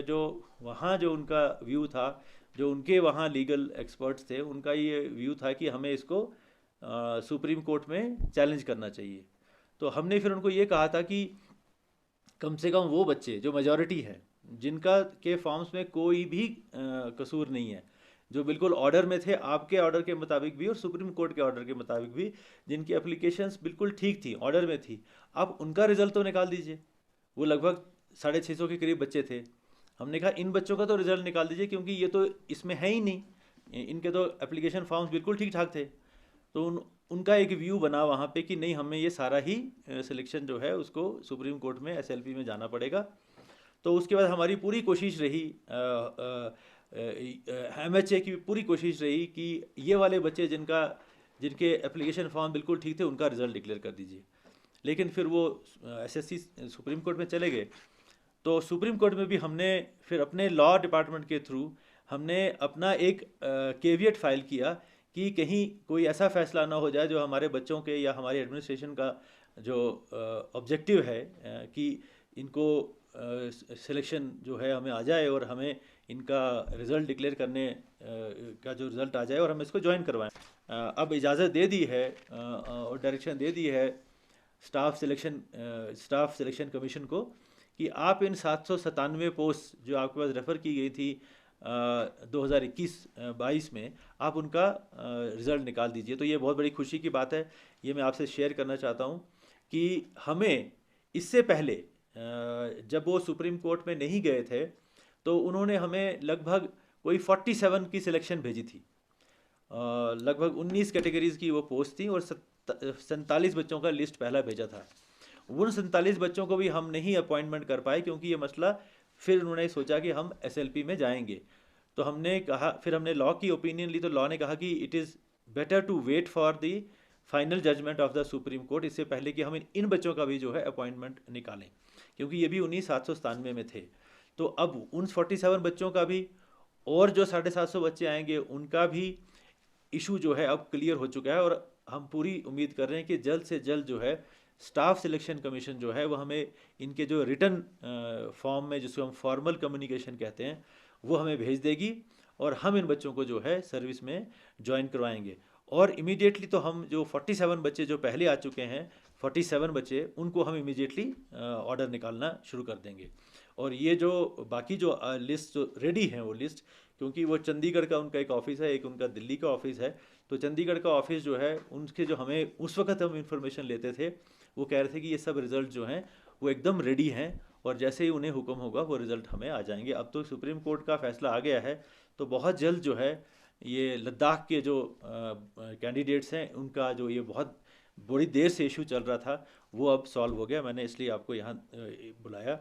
जो वहाँ जो उनका व्यू था, जो उनके वहाँ लीगल एक्सपर्ट्स थे, उनका ये व्यू था कि हमें इसको सुप्रीम कोर्ट में चैलेंज करना चाहिए। तो हमने फिर उनको ये कहा था कि कम से कम वो बच्चे जो मेजॉरिटी है, जिनका के फॉर्म्स में कोई भी कसूर नहीं है, जो बिल्कुल ऑर्डर में थे, आपके ऑर्डर के मुताबिक भी और सुप्रीम कोर्ट के ऑर्डर के मुताबिक भी, जिनकी एप्लीकेशंस बिल्कुल ठीक थी, ऑर्डर में थी, आप उनका रिजल्ट तो निकाल दीजिए। वो लगभग 650 के करीब बच्चे थे। हमने कहा इन बच्चों का तो रिजल्ट निकाल दीजिए, क्योंकि ये तो इसमें है ही नहीं, इनके तो एप्लीकेशन फॉर्म्स बिल्कुल ठीक ठाक थे। तो उनका एक व्यू बना वहाँ पे कि नहीं, हमें ये सारा ही सिलेक्शन जो है उसको सुप्रीम कोर्ट में एसएलपी में जाना पड़ेगा। तो उसके बाद हमारी पूरी कोशिश रही, एमएचए की पूरी कोशिश रही कि ये वाले बच्चे जिनके एप्लीकेशन फॉर्म बिल्कुल ठीक थे, उनका रिजल्ट डिक्लेयर कर दीजिए। लेकिन फिर वो एसएससी सुप्रीम कोर्ट में चले गए। तो सुप्रीम कोर्ट में भी हमने फिर अपने लॉ डिपार्टमेंट के थ्रू हमने अपना एक केवियट फाइल किया कि कहीं कोई ऐसा फैसला ना हो जाए जो हमारे बच्चों के या हमारी एडमिनिस्ट्रेशन का जो ऑब्जेक्टिव है, कि इनको सिलेक्शन जो है हमें आ जाए और हमें इनका रिज़ल्ट डिक्लेयर करने का जो रिज़ल्ट आ जाए और हम इसको ज्वाइन करवाएं। अब इजाज़त दे दी है और डायरेक्शन दे दी है स्टाफ सिलेक्शन कमीशन को कि आप इन 797 पोस्ट जो आपके पास रेफ़र की गई थी 2021-22 में, आप उनका रिज़ल्ट निकाल दीजिए। तो ये बहुत बड़ी खुशी की बात है, ये मैं आपसे शेयर करना चाहता हूँ कि हमें इससे पहले जब वो सुप्रीम कोर्ट में नहीं गए थे, तो उन्होंने हमें लगभग कोई 47 की सिलेक्शन भेजी थी। लगभग 19 कैटेगरीज की वो पोस्ट थी और 47 बच्चों का लिस्ट पहला भेजा था। उन 47 बच्चों को भी हम नहीं अपॉइंटमेंट कर पाए, क्योंकि ये मसला फिर उन्होंने सोचा कि हम एसएलपी में जाएंगे। तो हमने कहा, फिर हमने लॉ की ओपिनियन ली, तो लॉ ने कहा कि it is better to wait for the final judgment of the Supreme Court, इससे पहले कि हम इन बच्चों का भी जो है अपॉइंटमेंट निकालें, क्योंकि ये भी 19,797 में थे। तो अब उन 47 बच्चों का भी और जो 750 बच्चे आएंगे उनका भी इशू जो है अब क्लियर हो चुका है। और हम पूरी उम्मीद कर रहे हैं कि जल्द से जल्द जो है स्टाफ सिलेक्शन कमीशन जो है वो हमें इनके जो रिटर्न फॉर्म में, जिसको हम फॉर्मल कम्युनिकेशन कहते हैं, वो हमें भेज देगी और हम इन बच्चों को जो है सर्विस में ज्वाइन करवाएंगे। और इमीडिएटली तो हम जो 47 बच्चे जो पहले आ चुके हैं, 47 बच्चे, उनको हम इमीडिएटली ऑर्डर निकालना शुरू कर देंगे। और ये जो बाकी जो लिस्ट जो रेडी हैं, वो लिस्ट, क्योंकि वो चंडीगढ़ का उनका एक ऑफिस है, एक उनका दिल्ली का ऑफिस है, तो चंडीगढ़ का ऑफिस जो है उनके जो हमें उस वक्त हम इंफॉर्मेशन लेते थे, वो कह रहे थे कि ये सब रिज़ल्ट जो हैं वो एकदम रेडी हैं और जैसे ही उन्हें हुक्म होगा वो रिज़ल्ट हमें आ जाएंगे। अब तो सुप्रीम कोर्ट का फैसला आ गया है, तो बहुत जल्द जो है ये लद्दाख के जो कैंडिडेट्स हैं, उनका जो ये बहुत बड़ी देर से इशू चल रहा था, वो अब सॉल्व हो गया। मैंने इसलिए आपको यहाँ बुलाया।